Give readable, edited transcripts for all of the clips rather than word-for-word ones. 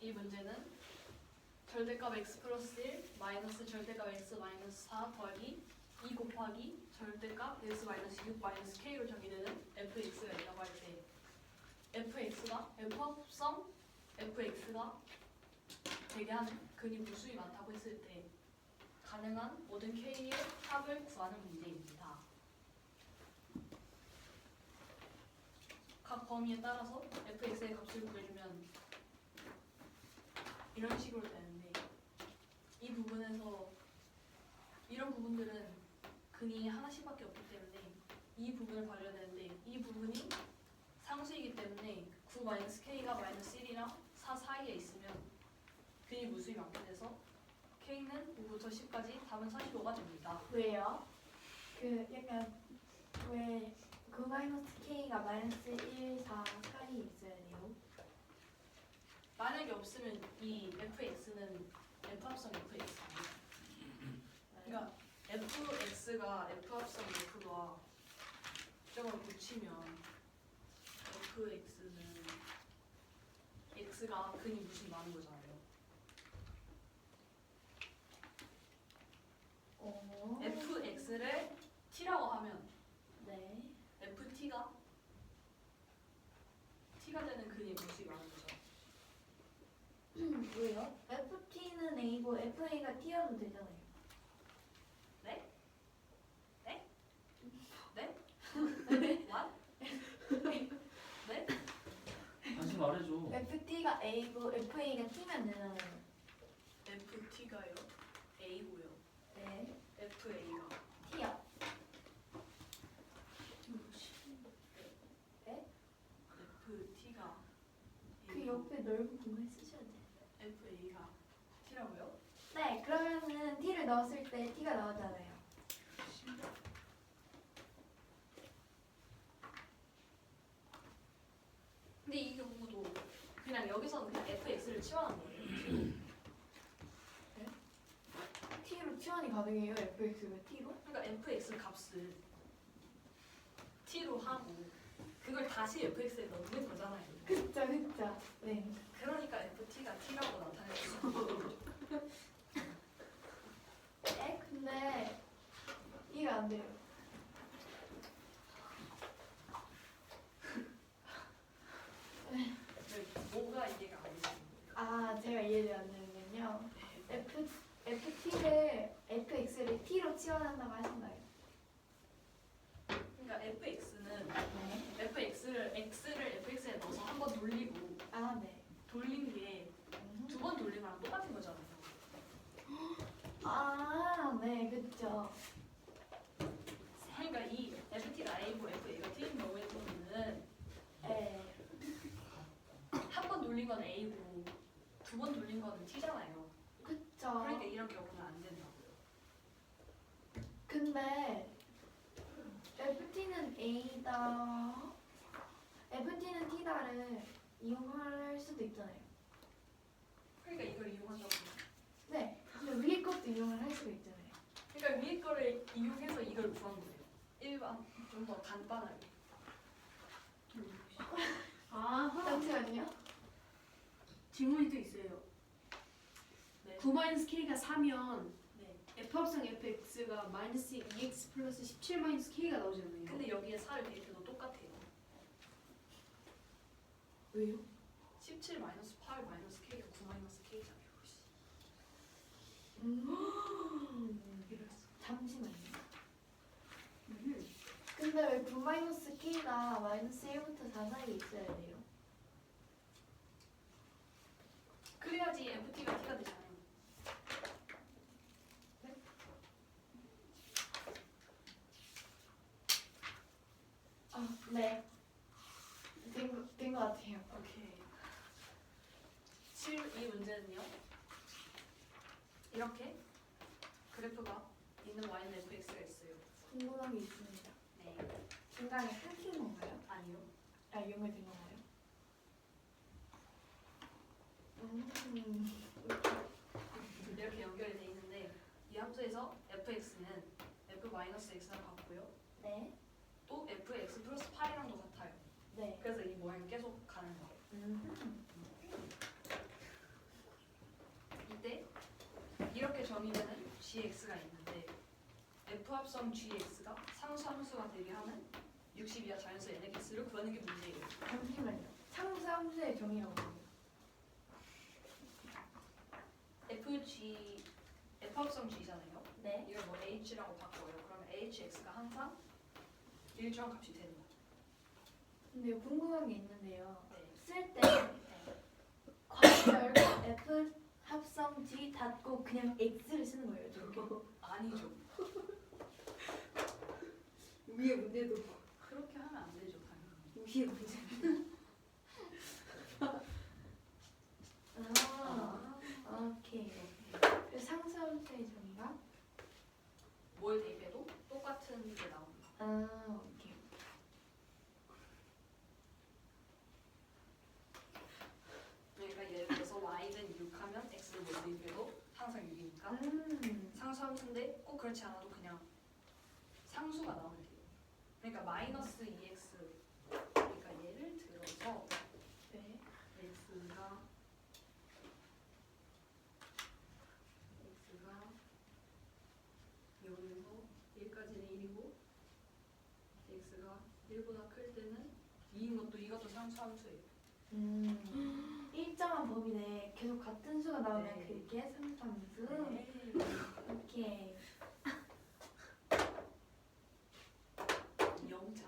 이 문제는 절대값 x 플러스 1 마이너스 절대값 x 마이너스 4 더하기 2 곱하기 절대값 x 마이너스 6 마이너스 k로 정의되는 fx가 있다고 할 때 fx가 f합성 fx가 되게 하는 근이 무수히 많다고 했을 때 가능한 모든 k의 합을 구하는 문제입니다. 각 범위에 따라서 fx의 값을 구해주면 이런 식으로 되는데 이 부분에서 이런 부분들은 근이 하나씩밖에 없기 때문에 이 부분을 발려야 되는데 이 부분이 상수이기 때문에 9-k가 -1이랑 4 사이에 있으면 근이 무수히 많게 돼서 k는 5부터 10까지 답은 45가 됩니다. 왜요? 그 약간 왜 9-k가 -1, 4 사이에 있어야 돼요? 만약에 없으면 이 fx는 f합성 fx예요. 그러니까 fx가 f합성 f가 저걸 붙이면 fx는 x가 근이 무수히 많은 거잖아요. fx를 t라고 하면 네. ft가 t가 되는 근이 무수히 많은 거죠. 왜요? FT는 A고 FA가 T여도 되잖아요. 네? 네? 네? What? 네? 다시 말해줘. FT가 A고 FA가 T면 되잖아요. ft가요? a고요. 네. fa가 T요. 네? ft가 그 옆에 넓은 공간 쓰셔야 돼요. fa가 t라고요? 네, 그러면은 T를 넣었을 때 T가 나오잖아요. 근데 이 경우도 그냥 여기서는 그냥 fx를 치환한 거예요. T로 치환이 가능해요? FX가 T로? 그러니까 fx 값을 t로 하고 그걸 다시 fx에 넣는 거잖아요. 그쵸, 그쵸. 네. 그러니까 ft가 t라고 나타냈어요. 근데 이해가 안 돼요. 뭐가 이해가 안 되시는 거예요? 아, 제가 이해가 안 되는군요. FT를 FX를 T로 치환한다고 하신가요? 그러니까 fx는 네. x를 fx에 넣어서 한 번 돌리고 아, 네. 돌린 게 두 번 돌린 거랑 똑같은 거잖아요. 아, 네, 그쵸. 그러니까 이 ft가 a고 fa가 t인 경우에는 네. 한 번 돌린 건 a고 두 번 돌린 거는 t잖아요. 그쵸. 그러니까 이런 경우는 안 된다고요. 근데 FT는 A다, FT는 T다를 이용할 수도 있잖아요. 그러니까 이걸 이용한다고. 네. 근데 위에 것도 이용을 할 수가 있잖아요. 그러니까 위에 거를 이용해서 이걸 구한 거예요. 일반 좀 더 간단하게. 아하. 잠시만요. 질문이 또 있어요. 네. 9-k가 4면 네. f합성 fx가 -2x 플러스 17-k가 나오잖아요. 근데 여기에 4를 대입해도 똑같아요. 왜요? 17 마이너스 8 마이너스 k가 9 마이너스 k잖아요. 이랬어. 잠시만요. 근데 왜 9-K가 -1부터 4 사이에 있어야 돼요? 그래야지 ft가 t가 되잖아요. 아, 네. 된 것 같아요. 오케이. 이 문제는요. 이렇게 그래프가 있는 y는 fx가 있어요. 궁금한 게 있습니다. 네. 중간에 끊긴 건가요? 아니요. 아, 연결된 건가요? 이렇게 연결이 돼 있는데 이 함수에서 fx는 f-x랑 같고요. 네. 또 fx 플러스 8이랑도 같아요. 네. 그래서 이 모양이 계속 가는 거예요. 이렇게 정의되는 gx가 있는데 f 합성 gx가 상수함수가 되게 하는 60 이하 자연수 nx를 구하는 게 문제예요. 잠시만요. 상수함수의 정의라고 해요. f 합성 g잖아요. 네. 이걸 뭐 h라고 바꿔요. 그러면 hx가 항상 일정한 값이 되는 거죠. 근데 궁금한 게 있는데요. 네. 쓸 때 괄호 열고 F 합성 G 닫고 그냥 X를 쓰는 거예요, 저렇게? 아니죠. 위에 문제도 그렇게 하면 안 되죠, 당연히. 위에 문제. 오케이. 그래서 상수함수의 정의가? 뭘 대입해도 똑같은 게 나옵니다. 오케이. 그러니까 예를 들어서 y는 6 하면 x를 뭘 대입해도 항상 6이니까 상수함수인데 꼭 그렇지 않아도 그냥 상수가 나오면 돼요. 그러니까 마이너스 2x 그러니까 예를 들어서 네. x가 여기서 1까지는 1이고 x가 1보다 클 때는 2인 것도 이것도 상수함수예요. 일정한 범위 내에 계속 같은 수가 나오면 네. 그게 상수함수. 네. 오케이. 영자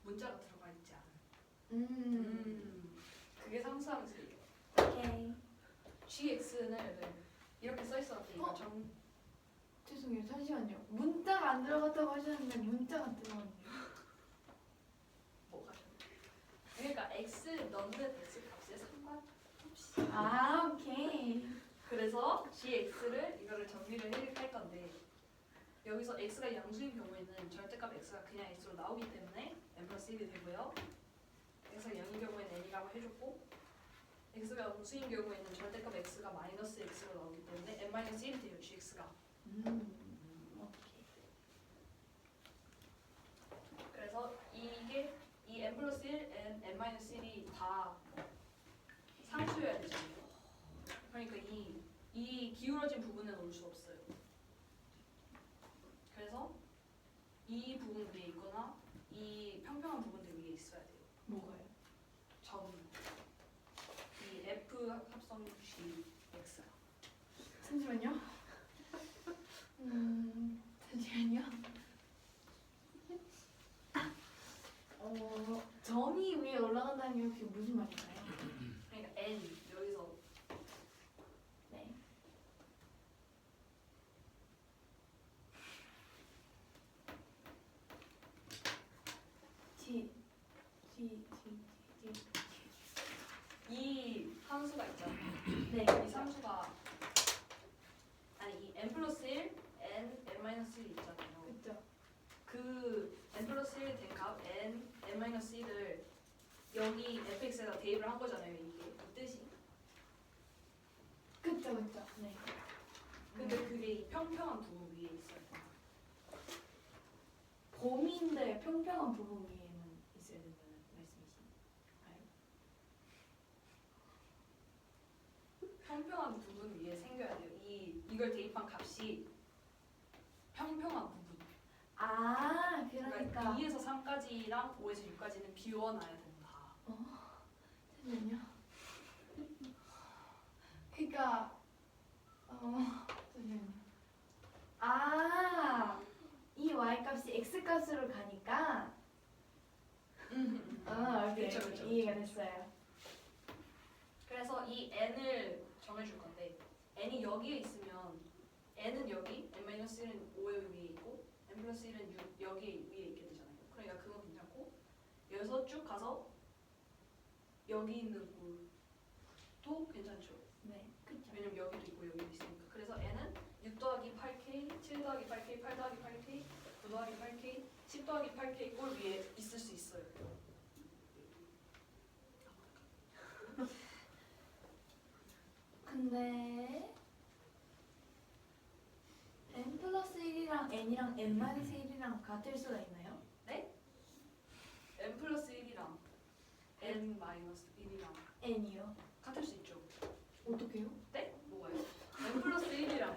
문자가 들어가 있지 않은 그게 상수함수예요. 오케이. gx는 이렇게 써 있었는데 어? 죄송해요. 잠시만요. 문자가 안 들어갔다고 하셨는데 문자가 들어갔네요. 뭐가 그러니까 x 넣는 x 값에 상관없이 오케이. 그래서 gx를 이거를 정리를 할 건데 여기서 x가 양수인 경우에는 절대값 x가 그냥 x로 나오기 때문에 n 플러스 1이 되고요. x가 0인 경우에는 n이라고 해줬고 x가 음수인 경우에는 절대값 x가 마이너스 x로 나오기 때문에 n 마이너스 1이 돼요. gx가. 오케이. 그래서 이게 이 n 플러스 1, n 마이너스 1이 다 상수여야 되잖아요. 그러니까 이 기울어진 부분은 올 수 없어요. 그래서 이 부분 위에 있거나 이 평평한 부분들 위에 있어야 돼요. 뭐가요? 점. 이 f 합성 g x가. 잠시만요. 잠시만요. 점이 위에 올라간다는 게 혹시 무슨 말인가요? 그러니까 n 여기서 네. G 이 함수가 있잖아요. 네. 이 함수가 아니 이 n 플러스 1, n 마이너스 1 있잖아요. 그렇죠. 그 n 플러스 1 된 값 n 마이너스 1을 여기 fx에다 대입을 한 거잖아요. 이게 이 뜻이. 그렇죠. 네. 근데 그게 이 평평한 부분 위에 있어요. 범위인데 평평한 부분 위에만 있어야 된다는 말씀이신가요? 평평한 부분 위에 생겨야 돼요. 이걸 대입한 값이 평평한 부분. 그러니까 2에서 3까지랑 5에서 6까지는 비워놔야 된다. 잠시만요. 그러니까 잠시만요. 이 y 값이 x 값으로 가니까 오케이. 그쵸, 그쵸, 이해가 그쵸. 됐어요. 그래서 이 n을 정해줄 건데 n이 여기에 있으면 n은 여기, n-1은 5 위에 있고 n 플러스 1은 6 여기 위에 있게 되잖아요. 그러니까 그건 괜찮고 여기서 쭉 가서 여기 있는 꼴도 괜찮죠. 네, 그렇죠. 왜냐면 여기도 있고 여기도 있으니까. 그래서 n은 6 더하기 8k, 7 더하기 8k, 8 더하기 8k, 9 더하기 8k, 10 더하기 8k 꼴 위에 있을 수 있어요. 근데 n 플러스 1이랑 n이랑 n 마이너스 1이랑 같을 수가 있나요? n 플러스 1이랑 n 마이너스 1이랑 n이요. 같을 수 있죠. 어떻게요? 네? 뭐가요? n 플러스 1이랑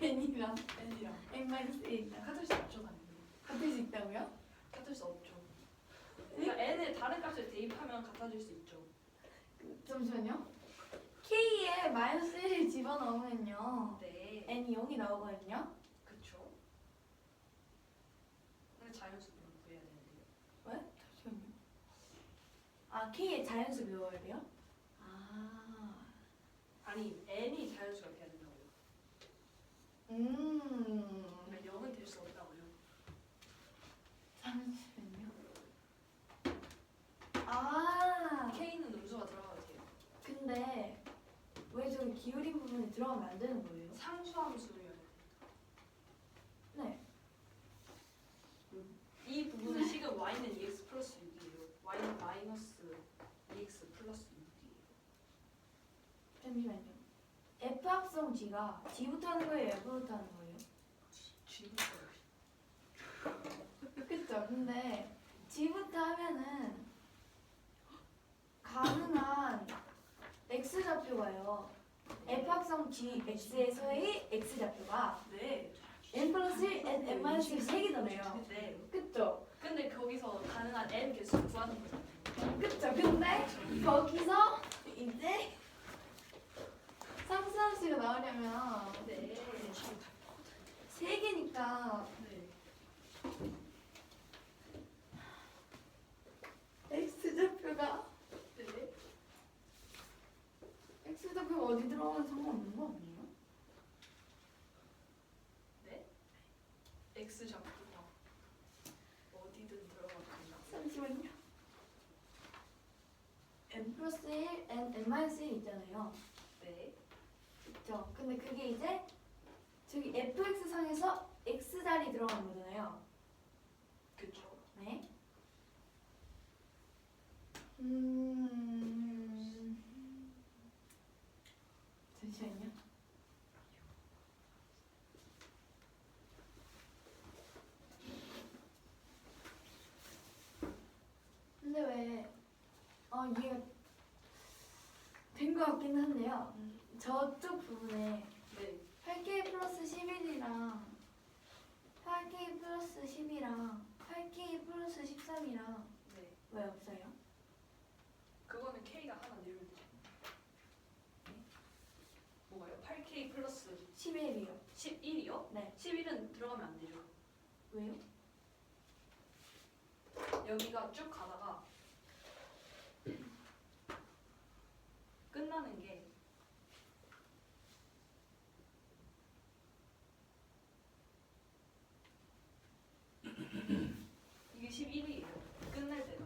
n이랑 n이랑 n-1이랑 같을 수 없죠 당연히. 같을 수 있다고요? 같을 수 없죠. 그러니까 n의 다른 값을 대입하면 같아질 수 있죠. 잠시만요. k에 마이너스 1을 집어넣으면요 네. n이 0이 나오거든요. 그쵸. 근데 자연수로 구해야 되는데요. 왜? 잠시만요. 아 k에 자연수 넣어야 돼요? 아 아니 n이 자연수가 돼야 된다고요. 그러니까 0은 될 수 없다고요. 잠시만요. 아 k는 음수가 들어가도 돼요. 근데 왜 저기 기울인 부분이 들어가면 안 되는 거예요? 상수함수여야 돼요. 네. 이 부분은 식은 y는 2x 플러스 6이에요. y는 마이너스 2x 플러스 6이에요. 잠시만요. F 합성 G가 G부터 하는 거예요? F부터 하는 거예요? G부터. 그쵸. 근데 G부터 하면은 가능한 X 좌표가요. F 합성 G, X에서의 X 좌표가 네. N 플러스 1, N 마이너스 1 3개잖아요. 네. 그쵸? 근데 거기서 가능한 n 개수 구하는 거잖아요. 그쵸. 근데 거기서 이제 상수함수가 나오려면 네. 3개니까 네. X 좌표가 네. X 좌표가 어디 들어가면 상관없는 거 아니에요? 네. x 좌표가 어디든 들어가도 된다. 잠시만요. N 플러스 1, N 마이너스 1 있잖아요. 네. 그쵸? 근데 그게 이제 저기 fx 상에서 x 자리 들어가는 거잖아요. 그쵸. 네. 잠시만요. 근데 왜 이해가 된 것 같긴 한데요. 저쪽 부분에 네. 8K 플러스 11이랑 8K 플러스 10이랑 8K 플러스 13이랑 네. 왜 없어요? 그거는 k가 하나 늘면 되죠. 뭐가요? 8k 플러스 11이요. 11이요? 네. 11은 들어가면 안 되죠. 왜요? 여기가 쭉 가다가 끝나는 게 이게 11이에요. 끝날 때가.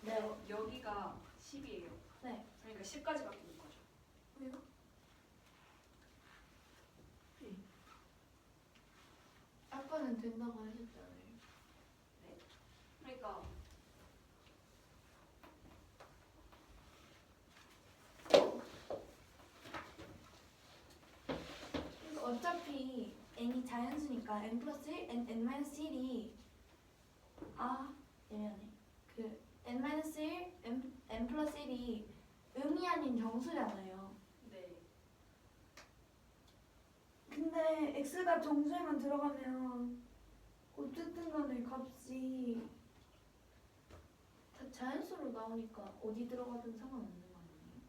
네. 여기가 10이에요. 네. 그러니까 10까지 바뀌는 거죠. 왜요? 아빠는 된다고 하셨잖아요. 그러니까 그러니까 어차피 n이 자연수니까 n 플러스 1, n 마이너스 1이 애매하네. 그 n 마이너스 1, n 플러스 1이 음이 아닌 정수잖아요. 네. 근데 x가 정수에만 들어가면 어쨌든 간에 값이 다 자연수로 나오니까 어디 들어가든 상관없는 거 아니에요?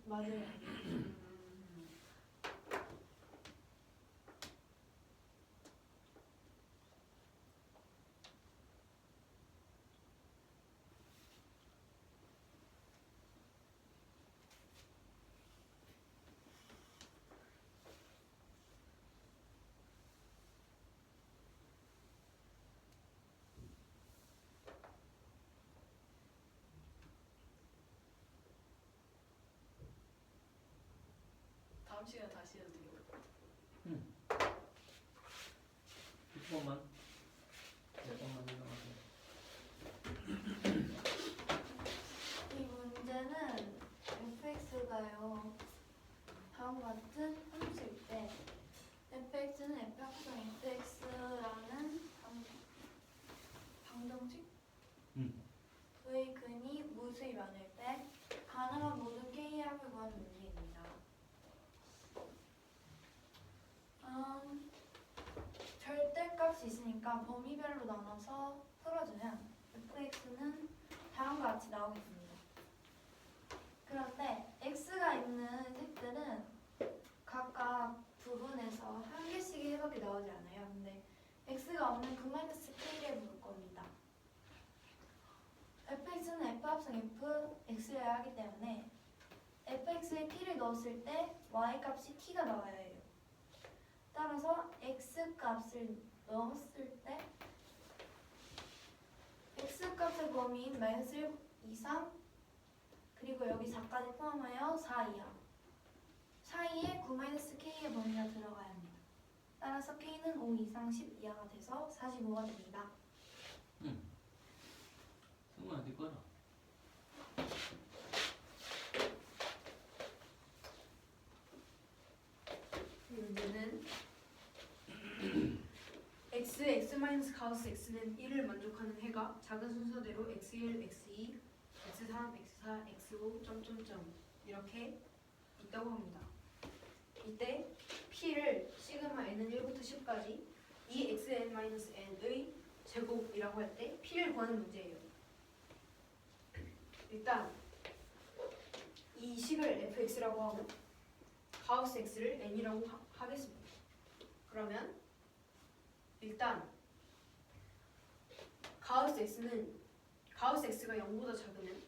맞아요. 다음 시간에 다시 해도 돼요. 조금만 생각하세요. 이 문제는 fx가요. 다음과 같은 함수일 때 fx는 f 합성 fx라는 방정식 의 근이 무수히 많을 때 가능한 모든 k의 합을 구하는 문제입니다. 절대값이 있으니까 범위별로 나눠서 풀어주면 fx는 다음과 같이 나오겠습니다. 그런데 x가 있는 색들은 각각 부분에서 한 개씩밖에 나오지 않아요. 근데 x가 없는 그-k를 볼 겁니다. fx는 f 합성 fx여야 하기 때문에 fx에 t를 넣었을 때 y 값이 t가 나와야 해요. 따라서 x 값을 넣었을 때 x 값의 범위인 -1 이상 그리고 여기 4까지 포함하여 4 이하 사이에 9-k의 범위가 들어가야 합니다. 따라서 k는 5 이상 10 이하가 돼서 45가 됩니다. 승우야 네 거라. 이 문제는 x 가우스 x는 1을 만족하는 해가 작은 순서대로 x1, x2, x3, x4, x5 점점점 이렇게 있다고 합니다. 이때 p를 시그마 n은 1부터 10까지 2xn-n의 제곱이라고 할 때 p를 구하는 문제예요. 일단 이 식을 fx라고 하고 가우스 x를 n이라고 하겠습니다. 그러면 일단 가우스 x가 0보다 작으면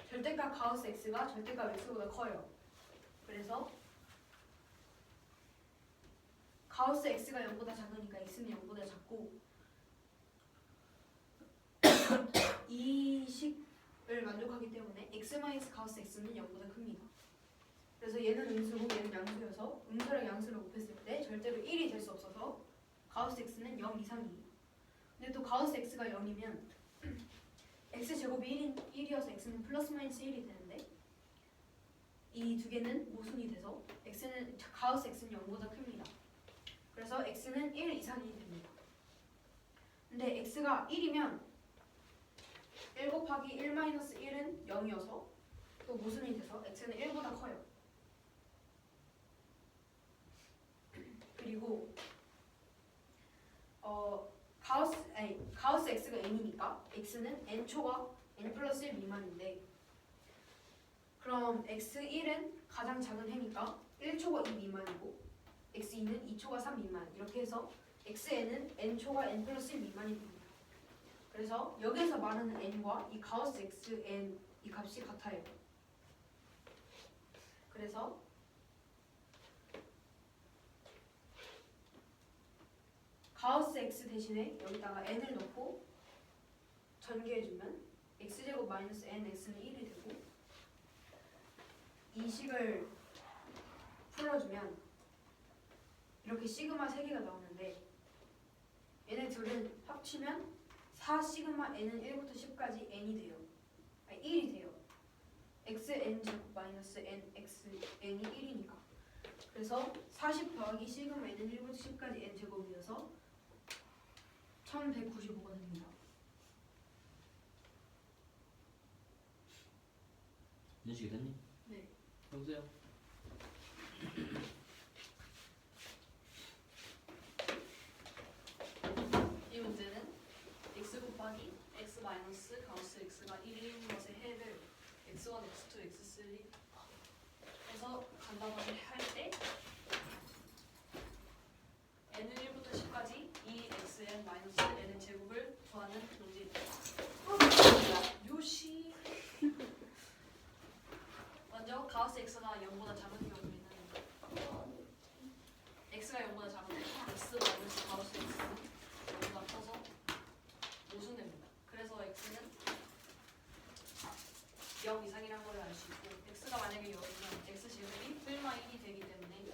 절대값 가우스 x가 절대값 x보다 커요. 그래서 가우스 x가 0보다 작으니까 x는 0보다 작고 이 식을 만족하기 때문에 x 가우스 x는 0보다 큽니다. 그래서 얘는 음수고 얘는 양수여서 음수랑 양수를 곱했을 때 절대로 1이 될 수 없어서 가우스 x는 0 이상이에요. 근데 또 가우스 x가 0이면 x제곱이 1이어서 x는 플러스 마이너스 1이 되는데 이 두 개는 모순이 돼서 가우스 x는 0보다 큽니다. 그래서 x는 1 이상이 됩니다. 근데 x가 1이면 1 곱하기 1 마이너스 1은 0이어서 또 모순이 돼서 x는 1보다 커요. 그리고 가우스 x가 n이니까 x는 n초가 n 플러스 1 미만인데 그럼 x1은 가장 작은 해니까 1초가 2 미만이고 x2는 2초가 3 미만 이렇게 해서 xn은 n초가 n 플러스 1 미만이 됩니다. 그래서 여기서 말하는 n과 이 가우스 xn 이 값이 같아요. 그래서 가우스 x 대신에 여기다가 n을 넣고 전개해주면 x제곱 마이너스 n x는 1이 되고 이 식을 풀어주면 이렇게 시그마 3개가 나오는데 얘네 둘은 합치면 4 시그마 n은 1부터 10까지 n이 돼요. 아니 1이 돼요. xn 제곱 마이너스 n x n이 1이니까. 그래서 40 더하기 시그마 n은 1부터 10까지 n 제곱이어서 1195가 됩니다. 인식이 됐니? 네. 여보세요? 이 문제는 x 곱하기 x 마이너스 가우스 x가 1인 것의 해를 x1, x2, x3 해서 간단하게 할때 n은 1부터 10까지 2xn 마이너스 n의 제곱을 구하는 문제입니다. 요시 먼저 가우스 x가 0보다 작은 경우에는 x가 0보다 작은 x 마이너스 가우스 x는 0보다 커서 모순됩니다. 그래서 x는 0 이상이라는 걸 알 수 있고 x가 만약에 0이면 x 제곱이 뿔마 1이 되기 때문에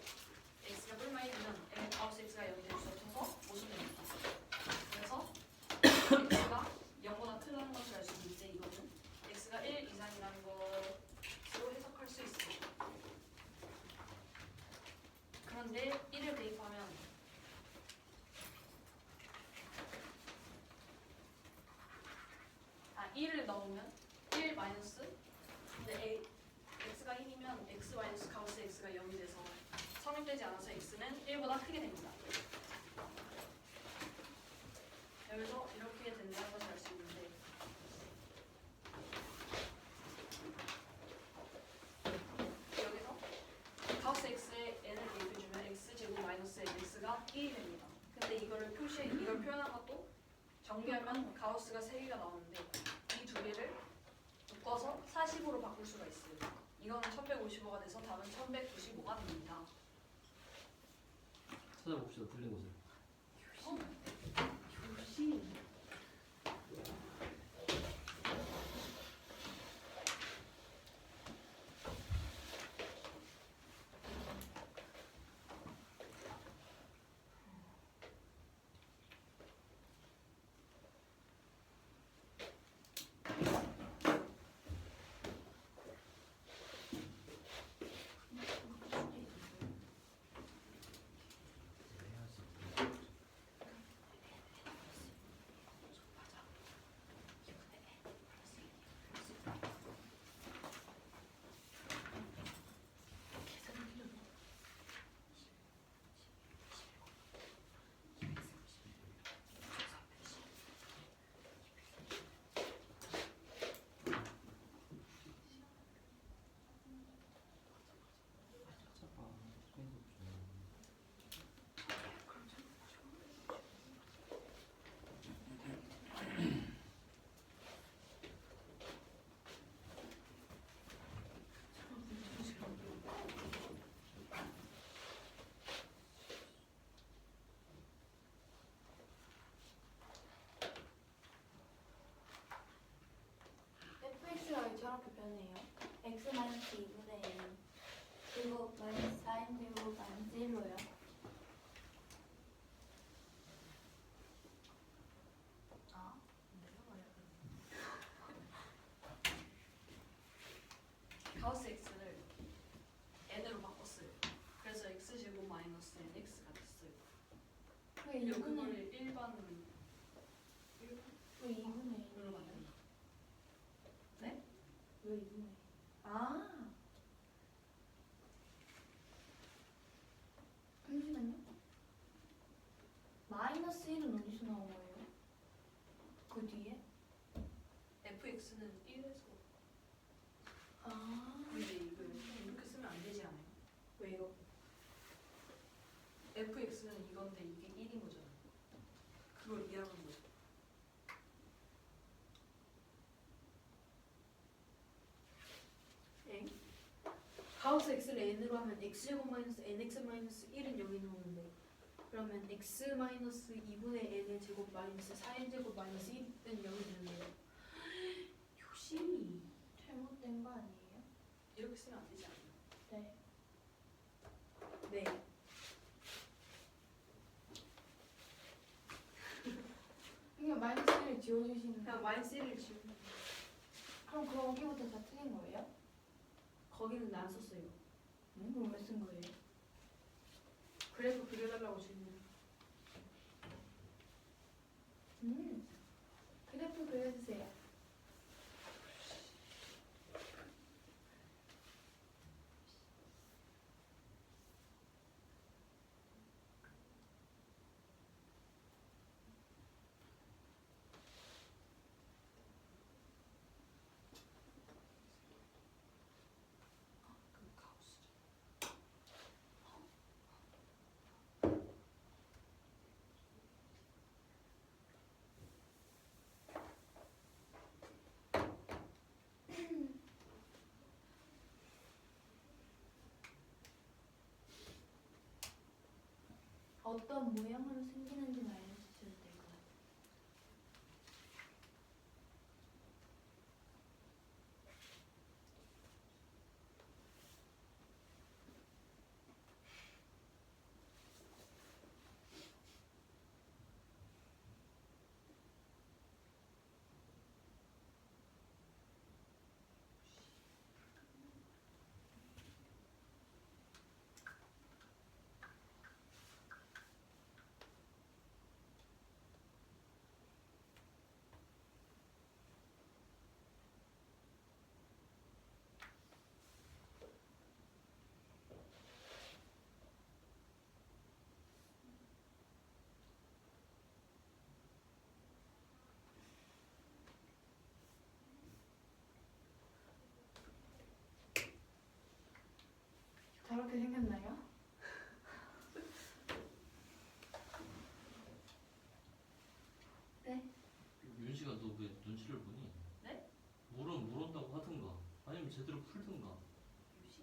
x가 뿔마 1이면 가우스 x가 0이 될 수 없어서 모순됩니다. 그래서 x가 0보다 크다는 것을 알 수 있는데 이거는 x가 1 이상이라는 것으로 해석할 수 있습니다. 그런데 1을 대입하면 아 1을 넣으면 1 마이너스 근데 x가 1이면 x 마이너스 가우스 x가 0이 돼서 성립되지 않아서 x는 1보다 크게 됩니다. 여기서 이렇게 된다는 것을 알 수 있는데 여기서 가우스 x에 n을 대입해주면 x 제곱 마이너스 nx가 1이 됩니다. 근데 이걸 표현한 것도 정리하면 가우스가 3개가 나오는데 이 두 개를 묶어서 40으로 바꿀 수가 있어요. 이거는 1155가 돼서 답은 1195가 됩니다. 찾아봅시다. 틀린 곳을. 요시 fx가 왜 저렇게 변해요? x 마이너스 2분의 1 그리고 마이너스 4n 제곱 마이너스 1로요. 아 가우스 x를 n으로 바꿨어요. 그래서 x 제곱 마이너스 nx가 됐어요. 왜 그리고 2분의 그걸 일반으로 왜 2분의 1? 이걸로 만들면 네? 왜 2분의 1? 아 잠시만요. 마이너스 1은 어디서 나온 거예요? 그 뒤에? fx는 1에서 아 근데 이걸 이렇게 쓰면 안 되지 않아요? 왜요? fx는 이건데 이게 1인 거잖아요. 그걸 이해하는 거죠. 가우스 x를 n으로 하면 x제곱 마이너스 nx 마이너스 1은 0이 나오는데 그러면 x 마이너스 2분의 n의 제곱 마이너스 4n 제곱 마이너스 1은 0이 되는데요. 요시 잘못된 거 아니에요? 이렇게 쓰면 안 되지 않아요? 네. 네. 그냥 마이너스 1을 지워주시는 그냥 거예요? 마이너스 1을 지우면 그럼 거기부터 다 틀린 거예요? 거기는 안 썼어요. 그럼 왜 쓴 거예요? 그래서 그려달라고 주는 그래프 그려주세요. 그 가우스죠. 어떤 모양으로 생기는지 알려주셔도 될 것 같아요. 저렇게 생겼나요? 네. 윤식아 너 왜 눈치를 보니? 네? 물은 물 온다고 하든가 아니면 제대로 풀든가. 유시?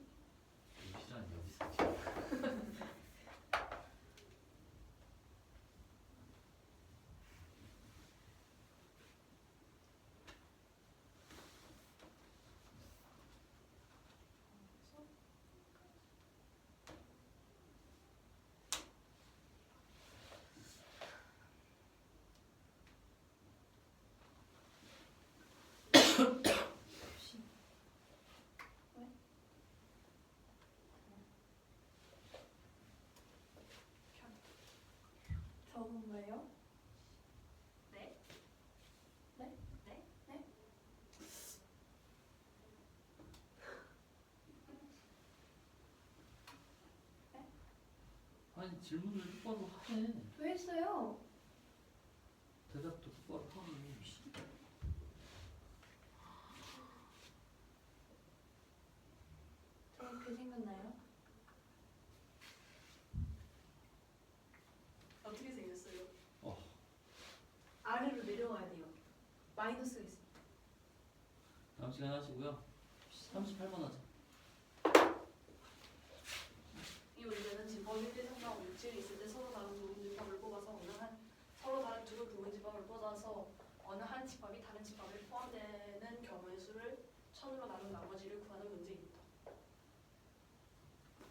유시란 여기서. 유시. 왜? 저건가요? 네? 네? 네? 네? 아니 질문을 똑바로 해. 왜 했어요? 대답도 똑바로 하고. 저렇게 생겼나요? 어떻게 생겼어요? 아래로 내려와야 돼요. 마이너스가 있습니다. 다음 시간 하시고요. 38번 하자. 이 문제는 집합이 대상하고 물질이 있을 때 서로 다른 부분집합을 뽑아서 서로 다른 두 부분집합을 뽑아서 어느 한 집합이 다른 집합에 포함되는 경우의 수를 1000으로 나눈 나머지를 구하는 문제입니다.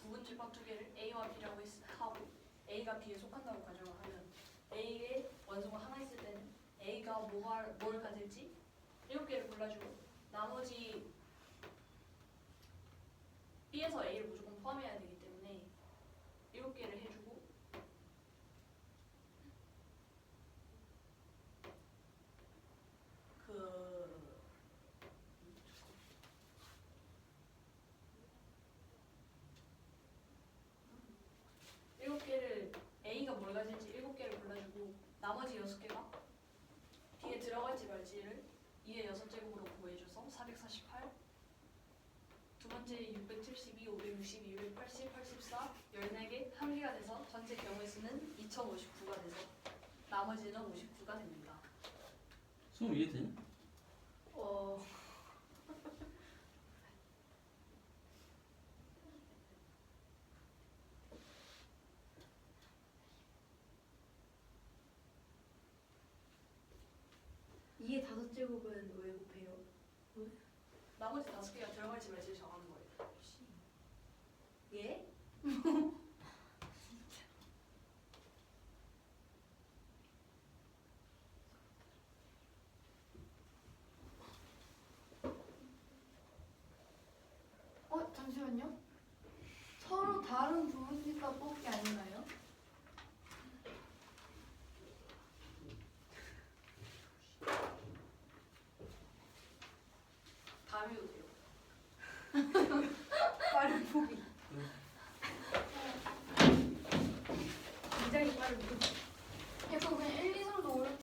부분집합 두 개를 A와 B라고 하고 A가 B에 속한다고 가정을 하면 A의 원소가 하나 있을 때는 A가 뭘 가질지 7개를 골라주고 나머지 B에서 A를 무조건 포함해야 되기 때문에 7개를 해주고 그 7개를 A가 뭘 가질지 7개를 골라주고 나머지 6개가 B에 들어갈지 말지를 2의 6제곱으로 구해줘서 448 두 번째 672, 562, 680, 84, 14개, 1개가 돼서 전체 경우의 수는 2059가 돼서 나머지는 59가 됩니다. 수업 이해되니? 이게 5제곱은 왜 곱해요? 나머지 5개가 들어갈지 말지를 정하는 거예요. 예? 잠시만요.